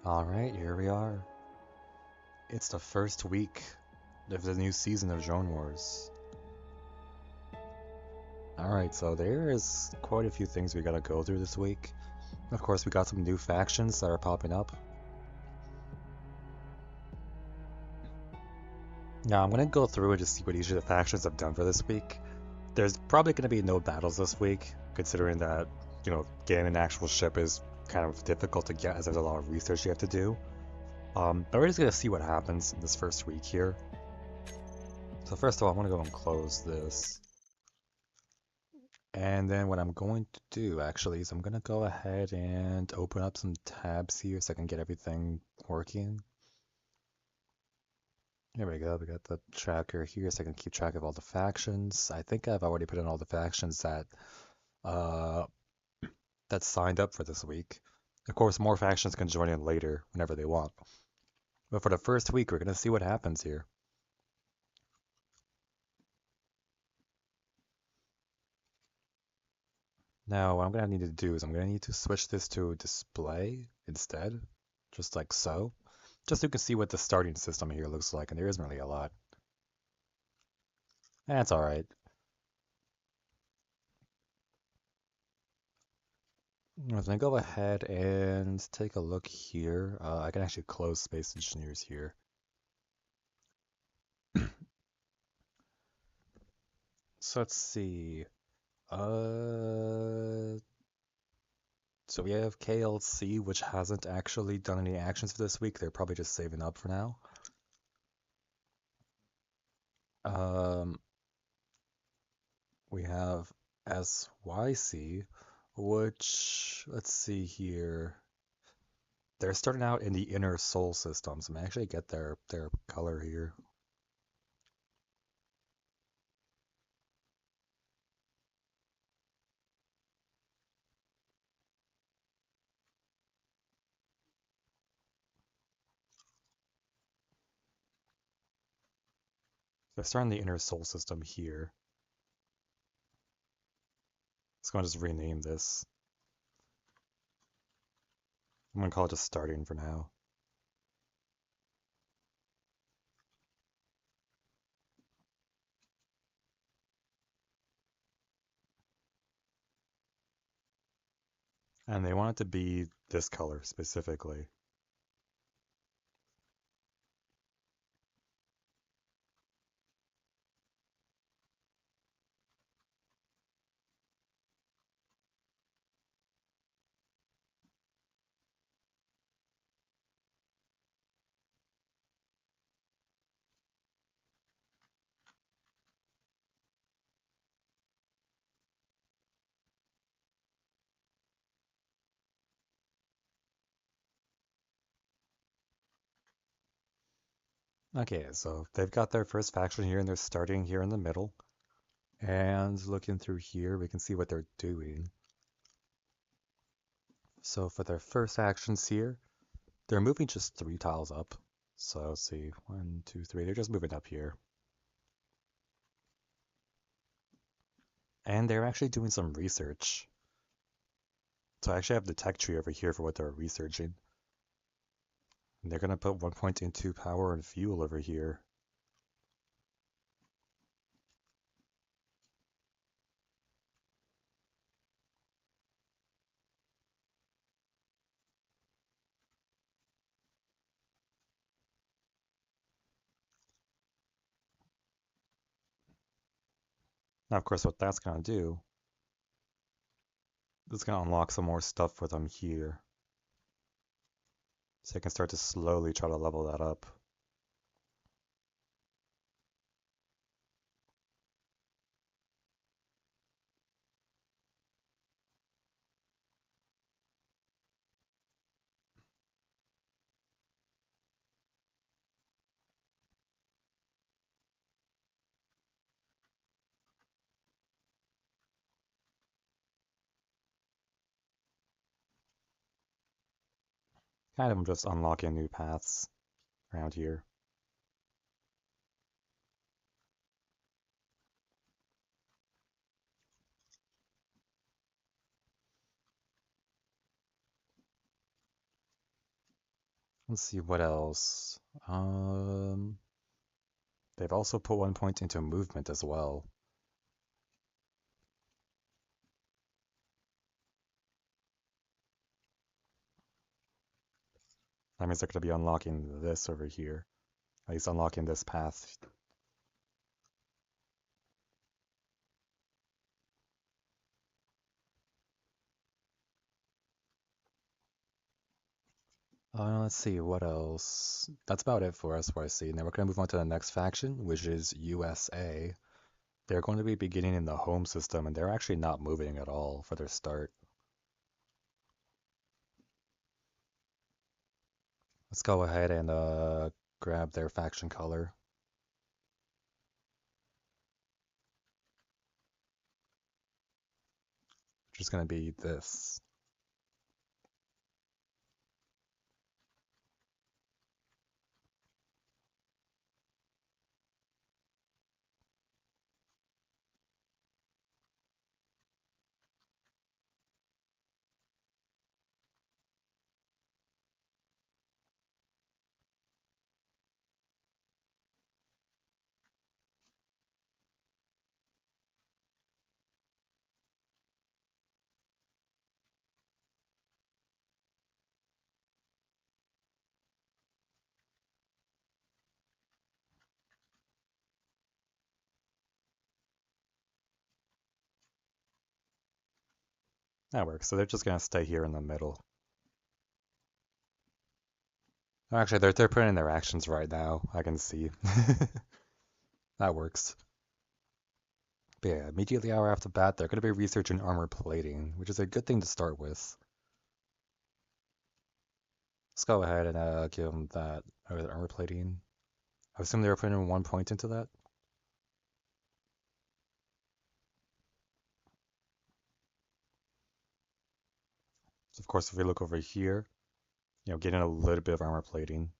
Alright, here we are. It's the first week of the new season of Drone Wars. Alright, so there is quite a few things we gotta go through this week. Of course, we got some new factions that are popping up. Now, I'm gonna go through and just see what each of the factions have done for this week. There's probably gonna be no battles this week, considering that, getting an actual ship is kind of difficult to get as there's a lot of research you have to do. But we're just gonna see what happens in this first week here. So first of all, I'm gonna go and close this. And then what I'm going to do actually is I'm going to go ahead and open up some tabs here so I can get everything working. There we go, we got the tracker here so I can keep track of all the factions. I think I've already put in all the factions uh, that signed up for this week. Of course, more factions can join in later whenever they want. But for the first week, we're going to see what happens here. Now, what I'm going to need to do is I'm going to need to switch this to display instead, just like so. Just so you can see what the starting system here looks like, and there isn't really a lot. That's alright. I'm gonna go ahead and take a look here. I can actually close Space Engineers here. So let's see. Uh, so we have KLC, which hasn't actually done any actions for this week. They're probably just saving up for now. Um, we have SYC, which, let's see here. They're starting out in the inner Sol systems. I'm gonna actually get their color here. They're starting the inner Sol system here. It's gonna just rename this. I'm gonna call it just starting for now. And they want it to be this color specifically. Okay, so they've got their first faction here and they're starting here in the middle. And looking through here, we can see what they're doing. So for their first actions here, they're moving just 3 tiles up. So let's see, 1, 2, 3, they're just moving up here. And they're actually doing some research. So I actually have the tech tree over here for what they're researching. And they're going to put 1.2 power and fuel over here. Now, of course, what that's going to do is going to unlock some more stuff for them here. So I can start to slowly try to level that up. Kind of just unlocking new paths around here. Let's see what else. They've also put 1 point into movement as well. That means they're going to be unlocking this over here. At least unlocking this path. Let's see, what else? That's about it for us, for I see. Now we're going to move on to the next faction, which is USA. They're going to be beginning in the home system, and they're actually not moving at all for their start. Let's go ahead and grab their faction color, which is going to be this. That works. So they're just going to stay here in the middle. Actually, they're putting in their actions right now. I can see. That works. But yeah, immediately off the bat, they're going to be researching armor plating, which is a good thing to start with. Let's go ahead and give them that armor plating. I assume they were putting 1 point into that. So of course, if we look over here, getting a little bit of armor plating.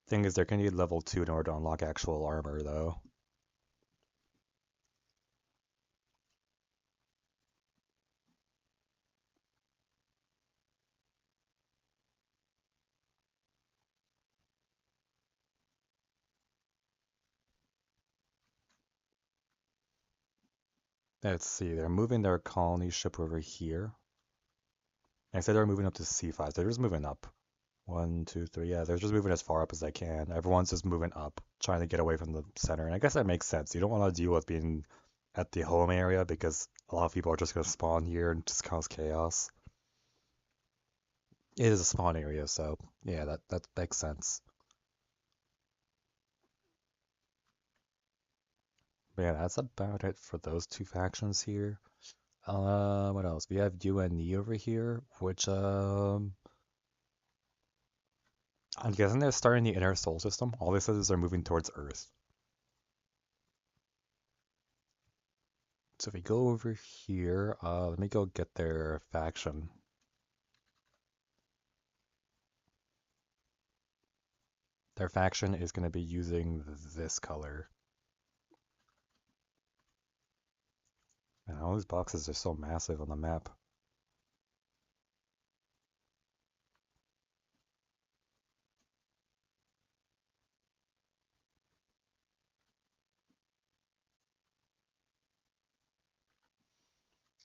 Thing is, they're going to need level 2 in order to unlock actual armor, though. Let's see, they're moving their colony ship over here. I said they're moving up to C5. They're just moving up. 1, 2, 3. Yeah, they're just moving as far up as they can. Everyone's just moving up, trying to get away from the center. And I guess that makes sense. You don't want to deal with being at the home area because a lot of people are just going to spawn here and just cause chaos. It is a spawn area, so yeah, that makes sense. But yeah, that's about it for those two factions here. What else? We have UNE over here, which I'm guessing they're starting the inner soul system. All they said is they're moving towards Earth. So if we go over here, let me go get their faction. Their faction is going to be using this color. And all these boxes are so massive on the map.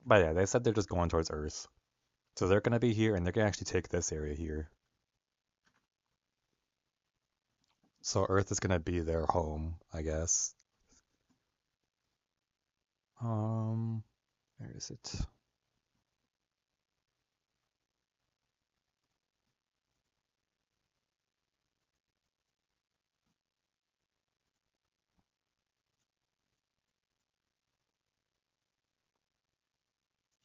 But yeah, they said they're just going towards Earth. So they're going to be here, and they're going to actually take this area here. So Earth is going to be their home, I guess. Where is it?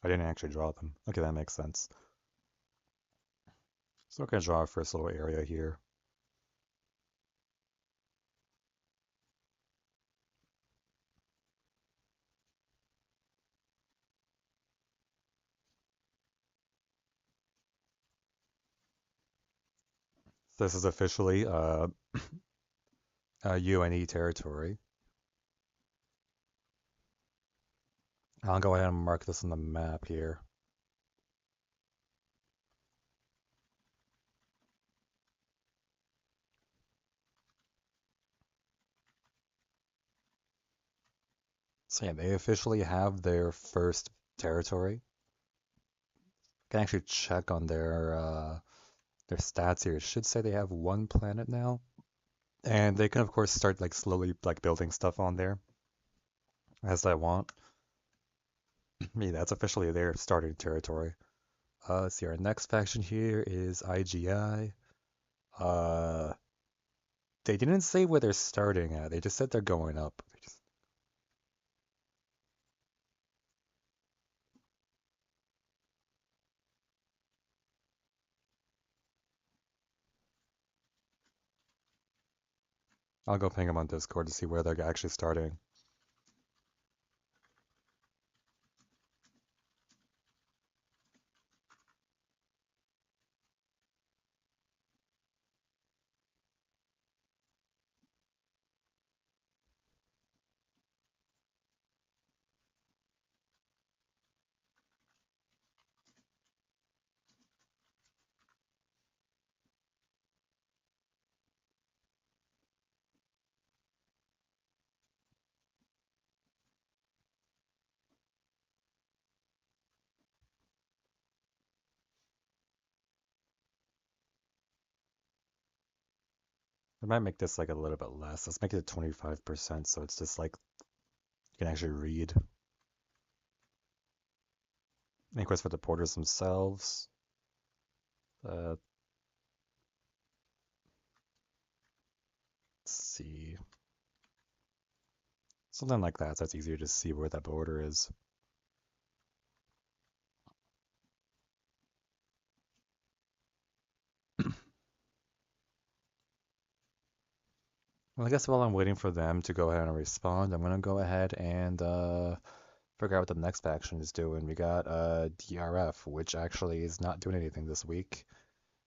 I didn't actually draw them. Okay, that makes sense. So we're going to draw our first little area here. This is officially UNE territory. I'll go ahead and mark this on the map here. So yeah, they officially have their first territory. Can actually check on their stats here. It should say they have one planet now, and they can of course start like slowly like building stuff on there as they want. Yeah, that's officially their starting territory. Let's see, our next faction here is IGI. Uh, they didn't say where they're starting at. They just said they're going up. I'll go ping them on Discord to see where they're actually starting. I might make this like a little bit less. Let's make it 25% so it's just like you can actually read. Any questions for the porters themselves? Let's see. Something like that, so it's easier to see where that border is. Well, I guess while I'm waiting for them to go ahead and respond, I'm gonna go ahead and figure out what the next faction is doing. We got DRF, which actually is not doing anything this week.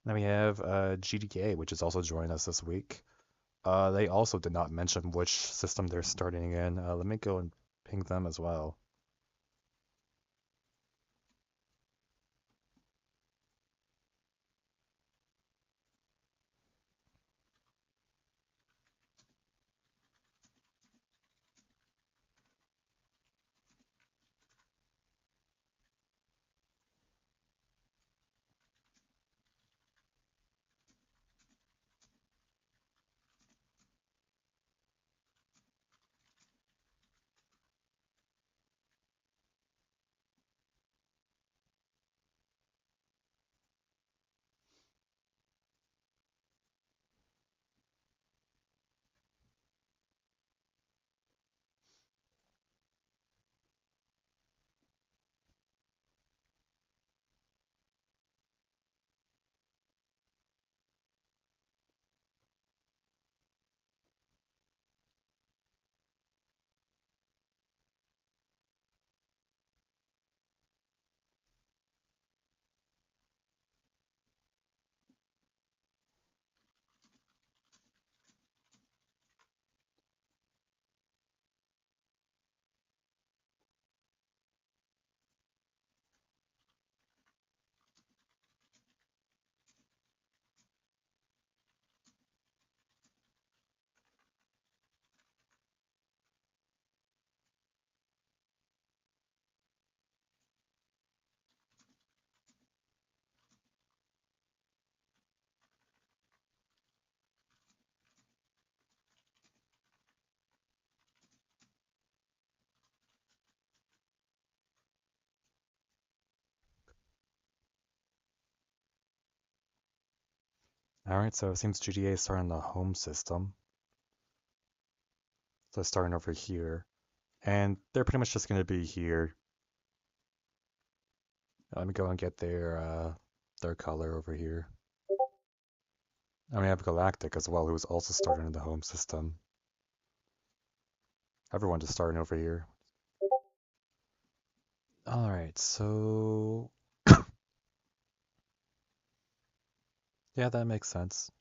Then we have GDK, which is also joining us this week. They also did not mention which system they're starting in. Let me go and ping them as well. Alright, so it seems GTA is starting the home system. So starting over here. And they're pretty much just going to be here. Let me go and get their color over here. And we have Galactic as well, who's also starting in the home system. Everyone just starting over here. Alright, so yeah, that makes sense.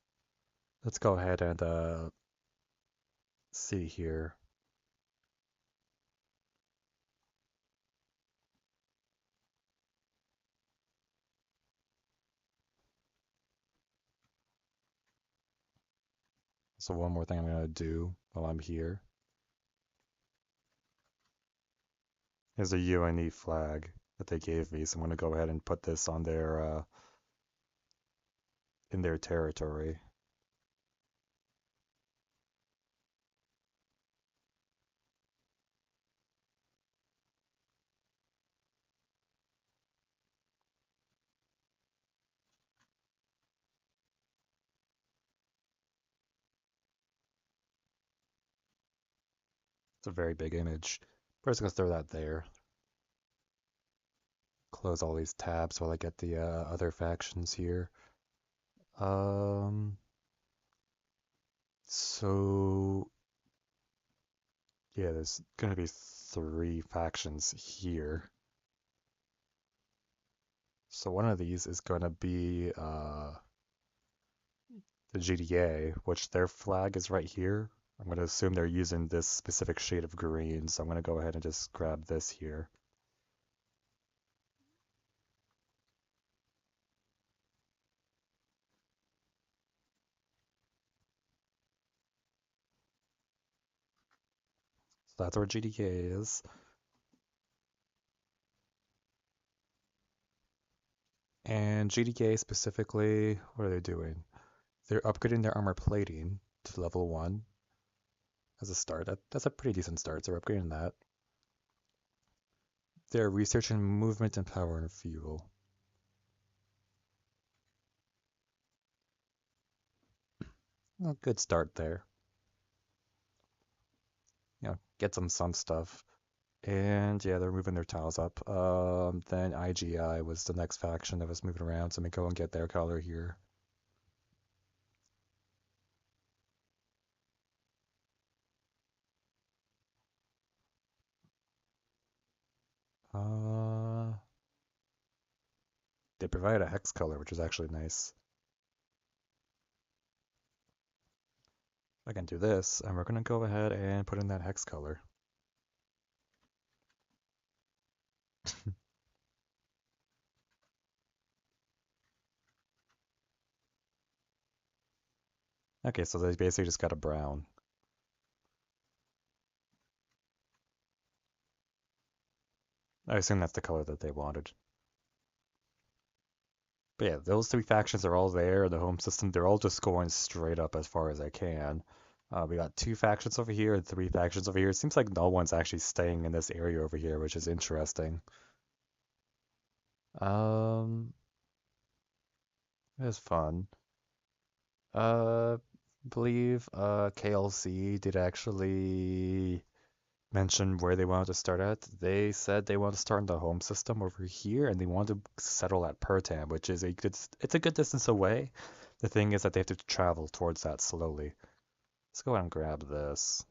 Let's go ahead and see here. So one more thing I'm gonna do while I'm here. Here's a UNE flag that they gave me, so I'm gonna go ahead and put this on their in their territory. It's a very big image. First, I'm gonna throw that there. Close all these tabs while I get the other factions here. Um, so yeah, there's gonna be three factions here. So one of these is gonna be the GDA, which their flag is right here. I'm gonna assume they're using this specific shade of green, so I'm gonna go ahead and just grab this here. So that's where GDA is. And GDA specifically, what are they doing? They're upgrading their armor plating to level 1 as a start. That's a pretty decent start, so we're upgrading that. They're researching movement and power and fuel. Well, good start there. Get some stuff. And yeah, they're moving their tiles up. Then IGI was the next faction that was moving around, so let me go and get their color here. Uh, they provide a hex color, which is actually nice. I can do this, and we're gonna go ahead and put in that hex color. Okay, so they basically just got a brown. I assume that's the color that they wanted. But yeah, those three factions are all there in the home system. They're all just going straight up as far as I can. We got two factions over here and three factions over here. It seems like no one's actually staying in this area over here, which is interesting. Um, it was fun. I believe KLC did actually mention where they wanted to start at. They said they want to start in the home system over here, and they want to settle at Pertam, which is it's a good distance away. The thing is that they have to travel towards that slowly. Let's go ahead and grab this.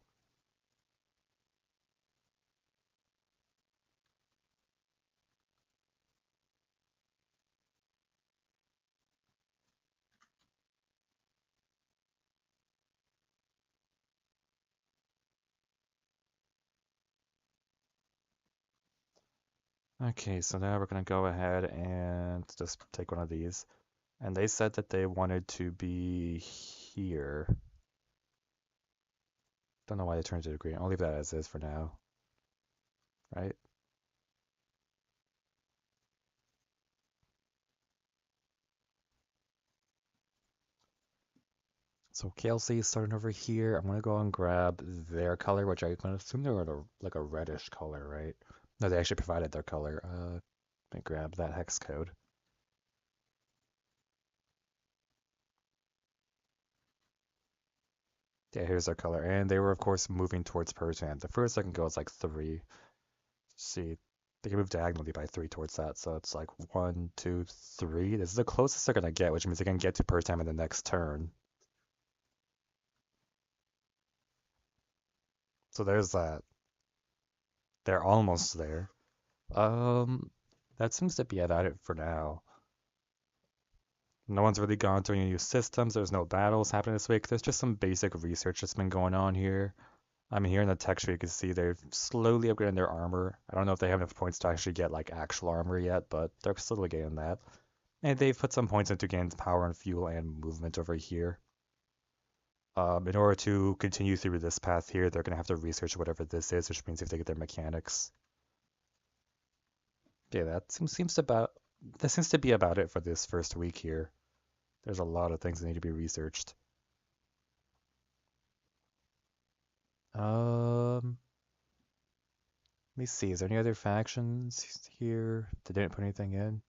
Okay, so now we're gonna go ahead and just take one of these. And they said that they wanted to be here. Don't know why they turned it to green. I'll leave that as is for now, right? So KLC is starting over here. I'm gonna go and grab their color, which I'm gonna assume they're like a reddish color, right? No, they actually provided their color. Let me grab that hex code. Yeah, here's their color. And they were, of course, moving towards Persian. The furthest I can go is like 3. See, they can move diagonally by 3 towards that. So it's like 1, 2, 3. This is the closest they're gonna get, which means they can get to Persian in the next turn. So there's that. They're almost there. Um, that seems to be about it for now. No one's really gone through any new systems. There's no battles happening this week. There's just some basic research that's been going on here. I mean, here in the texture, you can see they're slowly upgrading their armor. I don't know if they have enough points to actually get like actual armor yet, but they're slowly getting that. And they've put some points into gain power and fuel and movement over here. In order to continue through this path here, they're gonna have to research whatever this is, which means if they get their mechanics. Yeah, that seems to be about it for this first week here. There's a lot of things that need to be researched. Um, Let me see. Is there any other factions here that didn't put anything in?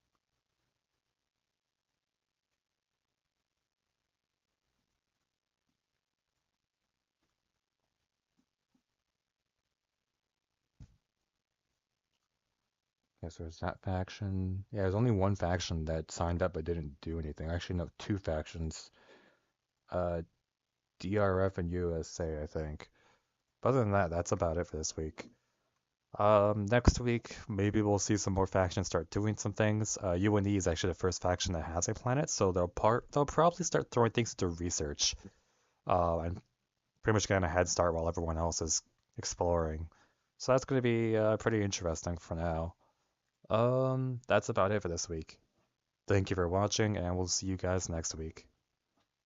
Okay, so there's that faction. Yeah, there's only one faction that signed up but didn't do anything. Actually, no, two factions. Uh, DRF and USA, I think. But other than that, that's about it for this week. Next week, maybe we'll see some more factions start doing some things. UNE is actually the first faction that has a planet, so they'll probably start throwing things into research. And pretty much getting a head start while everyone else is exploring. So that's going to be pretty interesting for now. That's about it for this week. Thank you for watching, and we'll see you guys next week.